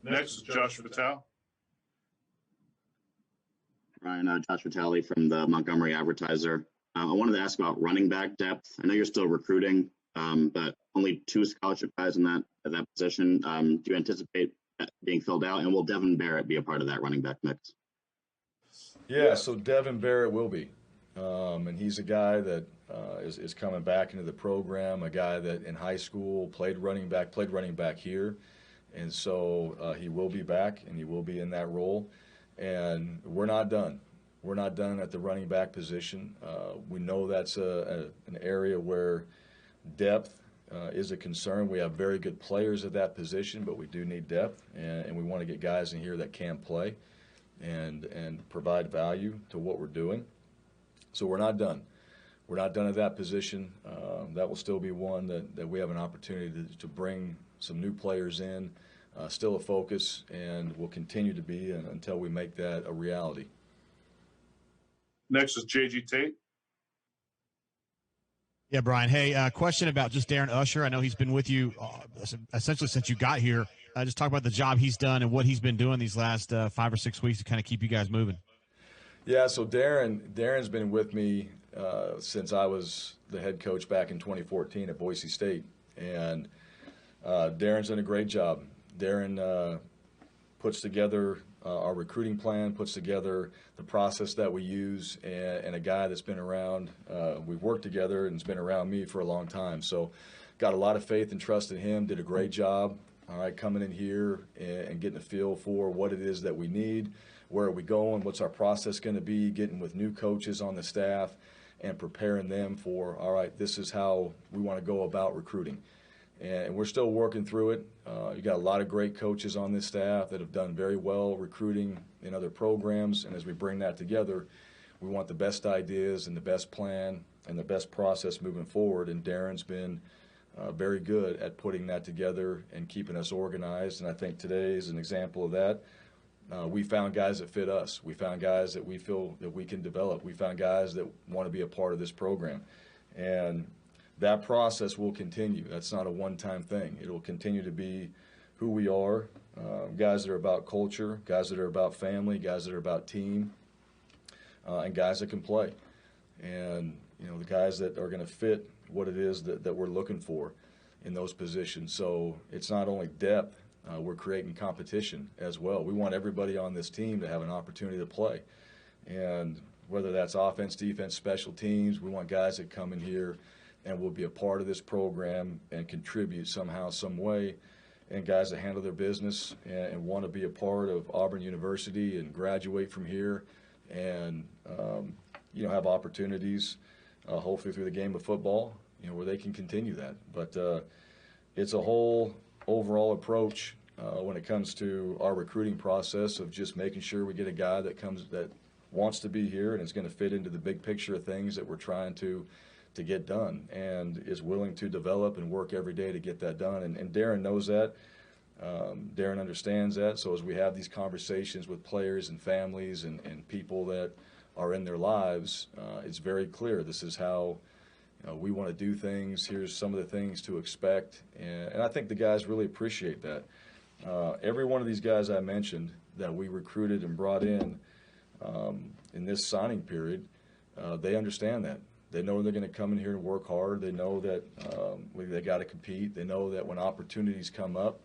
Next is Josh Vitale. Ryan, Josh Vitale from the Montgomery Advertiser. I wanted to ask about running back depth. I know you're still recruiting, but only 2 scholarship guys in that position. Do you anticipate that being filled out, and will Devin Barrett be a part of that running back mix? Yeah, so Devin Barrett will be, and he's a guy that is coming back into the program. A guy that in high school played running back here, and so he will be back, and he will be in that role. And we're not done. We're not done at the running back position. We know that's an area where depth is a concern. We have very good players at that position, but we do need depth, and we want to get guys in here that can play and provide value to what we're doing. So we're not done. We're not done at that position. That will still be one that we have an opportunity to bring some new players in. Still a focus, and will continue to be until we make that a reality. Next is J.G. Tate. Yeah, Brian. Hey, question about just Darren Usher. I know he's been with you essentially since you got here. Just talk about the job he's done and what he's been doing these last 5 or 6 weeks to kind of keep you guys moving. Yeah, so Darren's been with me since I was the head coach back in 2014 at Boise State, and Darren's done a great job. Darren puts together our recruiting plan, puts together the process that we use, and a guy that's been around. We've worked together and has been around me for a long time. So got a lot of faith and trust in him, did a great job, all right, coming in here and getting a feel for what it is that we need, where are we going, what's our process going to be, getting with new coaches on the staff and preparing them for, all right, this is how we want to go about recruiting. And we're still working through it. You got a lot of great coaches on this staff that have done very well recruiting in other programs. And as we bring that together, we want the best ideas and the best plan and the best process moving forward. And Darren's been very good at putting that together and keeping us organized. And I think today is an example of that. We found guys that fit us. We found guys that we feel that we can develop. We found guys that want to be a part of this program. And that process will continue. That's not a one-time thing. It will continue to be who we are, guys that are about culture, guys that are about family, guys that are about team, and guys that can play. And, you know, the guys that are going to fit what it is that we're looking for in those positions. So it's not only depth, we're creating competition as well. We want everybody on this team to have an opportunity to play. And whether that's offense, defense, special teams, we want guys that come in here and will be a part of this program and contribute somehow, some way, and guys that handle their business and want to be a part of Auburn University and graduate from here and, have opportunities, hopefully through the game of football, where they can continue that. But it's a whole overall approach when it comes to our recruiting process of just making sure we get a guy that wants to be here and is going to fit into the big picture of things that we're trying to get done and is willing to develop and work every day to get that done. And Darren knows that. Darren understands that. So as we have these conversations with players and families and people that are in their lives, it's very clear this is how we want to do things. Here's some of the things to expect. And I think the guys really appreciate that. Every one of these guys I mentioned that we recruited and brought in this signing period, they understand that. They know they're going to come in here and work hard. They know that they got to compete. They know that when opportunities come up,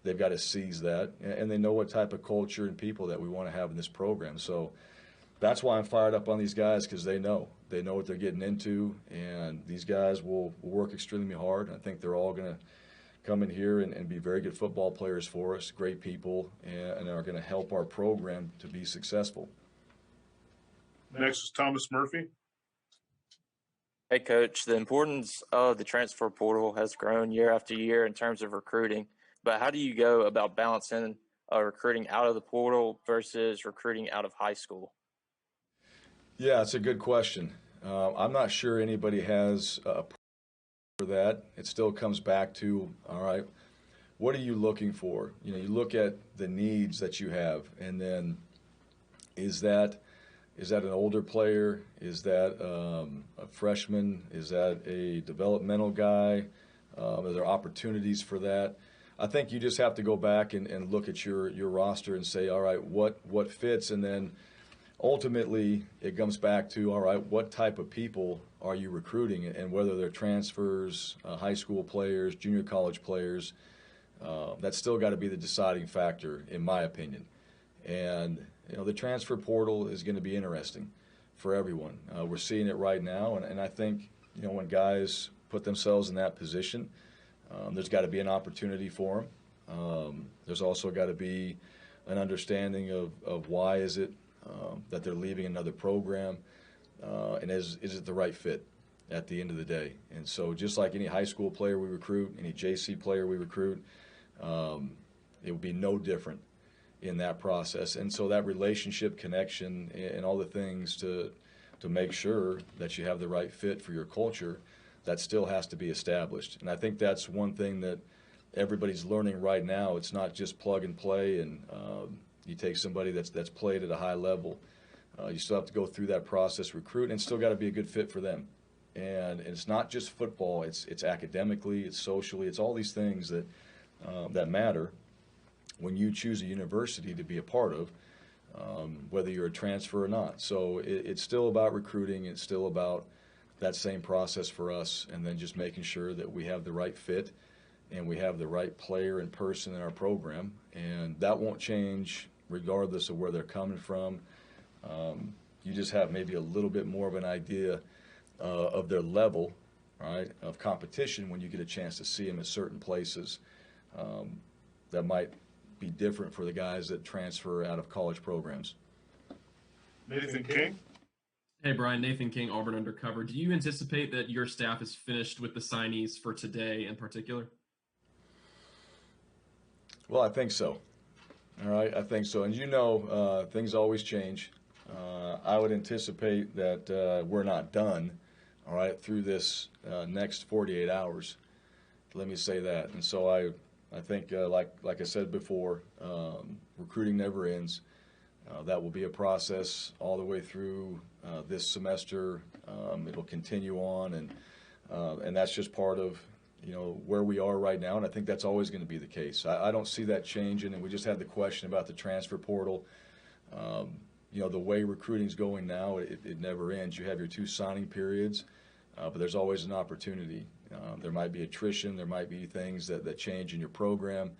they've got to seize that. And they know what type of culture and people that we want to have in this program. So that's why I'm fired up on these guys, because they know what they're getting into. And these guys will work extremely hard. I think they're all going to come in here and be very good football players for us, great people, and are going to help our program to be successful. Next is Thomas Murphy. Hey, Coach, the importance of the transfer portal has grown year after year in terms of recruiting, but how do you go about balancing recruiting out of the portal versus recruiting out of high school? Yeah, it's a good question. I'm not sure anybody has a for that. It still comes back to, all right, what are you looking for? You look at the needs that you have, and then is that an older player? Is that a freshman? Is that a developmental guy? Are there opportunities for that? I think you just have to go back and look at your roster and say, all right, what fits, and then ultimately it comes back to, all right, what type of people are you recruiting, and whether they're transfers, high school players, junior college players, that's still got to be the deciding factor, in my opinion. And the transfer portal is going to be interesting for everyone. We're seeing it right now, and I think when guys put themselves in that position, there's got to be an opportunity for them. There's also got to be an understanding of why is it that they're leaving another program, and is it the right fit at the end of the day. And so just like any high school player we recruit, any JC player we recruit, it would be no different in that process. And so that relationship connection and all the things to make sure that you have the right fit for your culture, that still has to be established. And I think that's one thing that everybody's learning right now. It's not just plug and play, and you take somebody that's played at a high level. You still have to go through that process, recruit, and still got to be a good fit for them. And it's not just football. It's academically, it's socially, it's all these things that matter when you choose a university to be a part of, whether you're a transfer or not. So it's still about recruiting. It's still about that same process for us, and then just making sure that we have the right fit and we have the right player and person in our program. And that won't change regardless of where they're coming from. You just have maybe a little bit more of an idea of their level, right, of competition when you get a chance to see them at certain places. That might be different for the guys that transfer out of college programs. Nathan King. Hey, Brian, Nathan King, Auburn Undercover. Do you anticipate that your staff is finished with the signees for today in particular? Well, I think so. All right, I think so. And things always change. I would anticipate that we're not done, all right, through this next 48 hours. Let me say that. And so I think, like I said before, recruiting never ends. That will be a process all the way through this semester. It'll continue on, and that's just part of where we are right now, and I think that's always going to be the case. I don't see that changing. And we just had the question about the transfer portal. The way recruiting's going now, it never ends. You have your 2 signing periods, but there's always an opportunity. There might be attrition, there might be things that change in your program,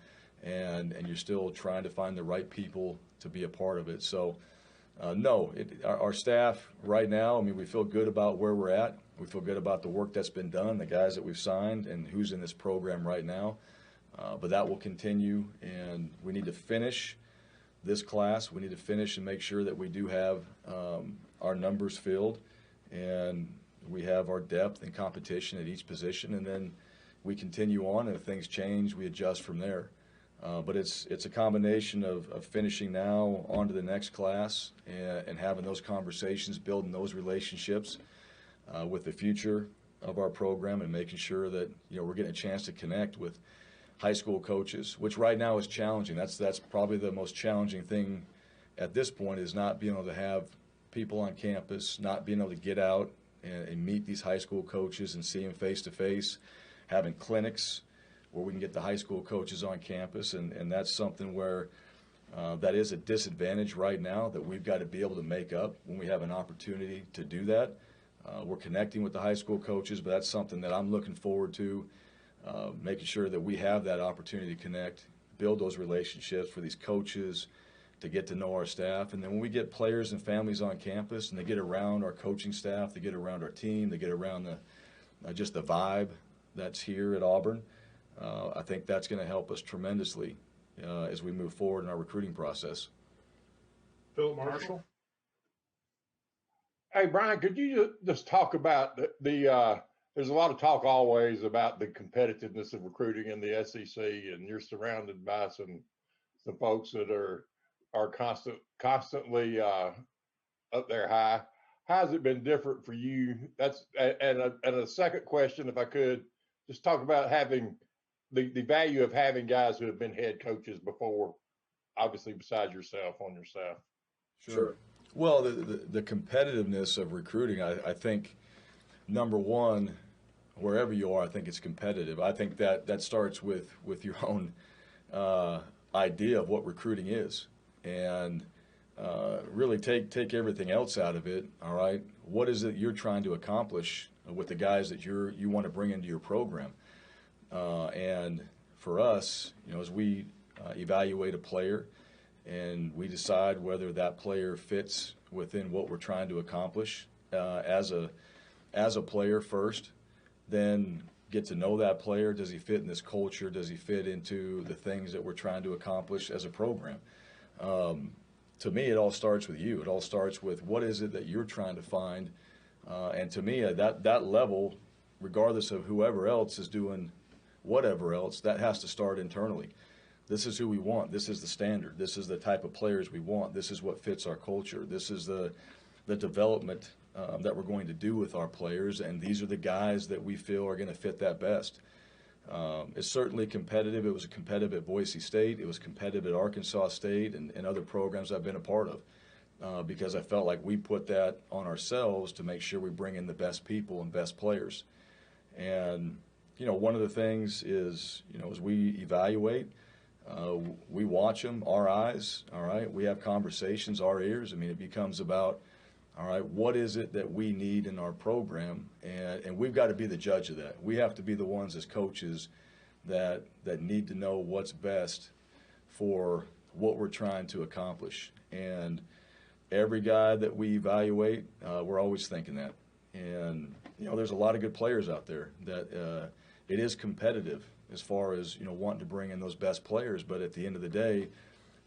and you're still trying to find the right people to be a part of it. So, our staff right now, we feel good about where we're at. We feel good about the work that's been done, the guys that we've signed, and who's in this program right now. But that will continue, and we need to finish this class. We need to finish and make sure that we do have our numbers filled, and we have our depth and competition at each position, and then we continue on, and if things change, we adjust from there. But it's a combination of finishing now on to the next class and having those conversations, building those relationships with the future of our program, and making sure that we're getting a chance to connect with high school coaches, which right now is challenging. That's probably the most challenging thing at this point, is not being able to have people on campus, not being able to get out and meet these high school coaches and see them face to face, having clinics where we can get the high school coaches on campus, and that's something where that is a disadvantage right now that we've got to be able to make up when we have an opportunity to do that. We're connecting with the high school coaches, but that's something that I'm looking forward to, making sure that we have that opportunity to connect, build those relationships for these coaches, to get to know our staff. And then when we get players and families on campus and they get around our coaching staff, they get around our team, they get around just the vibe that's here at Auburn, I think that's going to help us tremendously as we move forward in our recruiting process. Philip Marshall. Hey, Brian, could you just talk about there's a lot of talk always about the competitiveness of recruiting in the SEC, and you're surrounded by some folks that are constantly up there high. How has it been different for you? And a second question, if I could, just talk about having the value of having guys who have been head coaches before, obviously besides yourself, on your staff. Sure. Well, the competitiveness of recruiting, I think, number one, wherever you are, I think it's competitive. I think that starts with your own idea of what recruiting is, and really take everything else out of it. All right, what is it you're trying to accomplish with the guys that you want to bring into your program? And for us, as we evaluate a player and we decide whether that player fits within what we're trying to accomplish as a player first, then get to know that player. Does he fit in this culture? Does he fit into the things that we're trying to accomplish as a program? To me, it all starts with you. It all starts with what is it that you're trying to find. And to me, that level, regardless of whoever else is doing whatever else, that has to start internally. This is who we want. This is the standard. This is the type of players we want. This is what fits our culture. This is the development that we're going to do with our players, and these are the guys that we feel are going to fit that best. It's certainly competitive. It was competitive at Boise State. It was competitive at Arkansas State and other programs I've been a part of because I felt like we put that on ourselves to make sure we bring in the best people and best players. And, one of the things is, as we evaluate, we watch them, our eyes, all right? We have conversations, our ears. I mean, it becomes about, all right, what is it that we need in our program? And we've got to be the judge of that. We have to be the ones as coaches that need to know what's best for what we're trying to accomplish. And every guy that we evaluate, we're always thinking that. And, there's a lot of good players out there that it is competitive as far as, wanting to bring in those best players. But at the end of the day,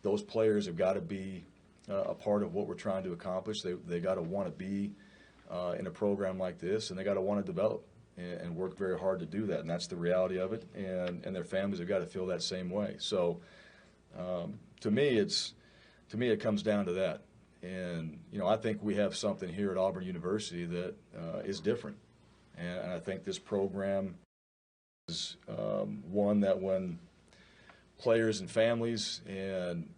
those players have got to be a part of what we're trying to accomplish. They got to want to be in a program like this, and they got to want to develop and work very hard to do that. And that's the reality of it. And their families have got to feel that same way. So to me, it comes down to that. And I think we have something here at Auburn University that is different. And I think this program is one that when players and families and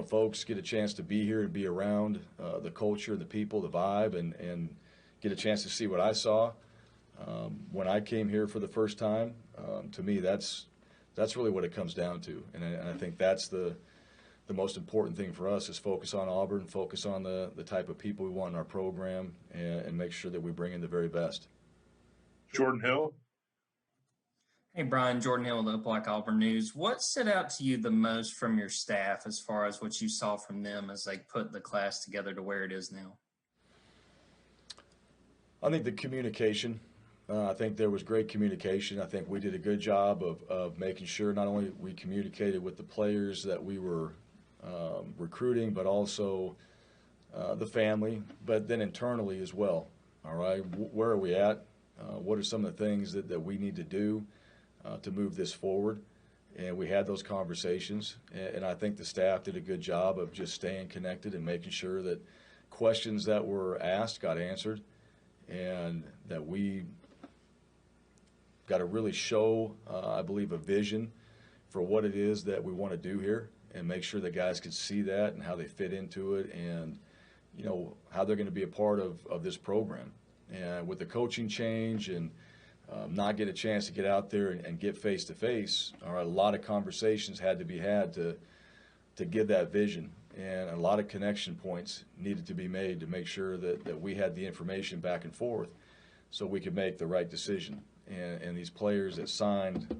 folks get a chance to be here and be around the culture, the people, the vibe, and get a chance to see what I saw when I came here for the first time. To me, that's really what it comes down to, and I think that's the most important thing for us is focus on Auburn, focus on the type of people we want in our program, and make sure that we bring in the very best. Jordan Hill. Hey, Brian, Jordan Hill with the Opelika Auburn News. What stood out to you the most from your staff as far as what you saw from them as they put the class together to where it is now? I think the communication. I think there was great communication. I think we did a good job of making sure not only we communicated with the players that we were recruiting, but also the family, but then internally as well. All right, where are we at? What are some of the things that we need to do to move this forward? And we had those conversations, and I think the staff did a good job of just staying connected and making sure that questions that were asked got answered, and that we got to really show, I believe, a vision for what it is that we want to do here, and make sure that guys can see that and how they fit into it, and how they're going to be a part of this program. And with the coaching change and not get a chance to get out there and get face-to-face, a lot of conversations had to be had to give that vision, and a lot of connection points needed to be made to make sure that we had the information back and forth so we could make the right decision. And these players that signed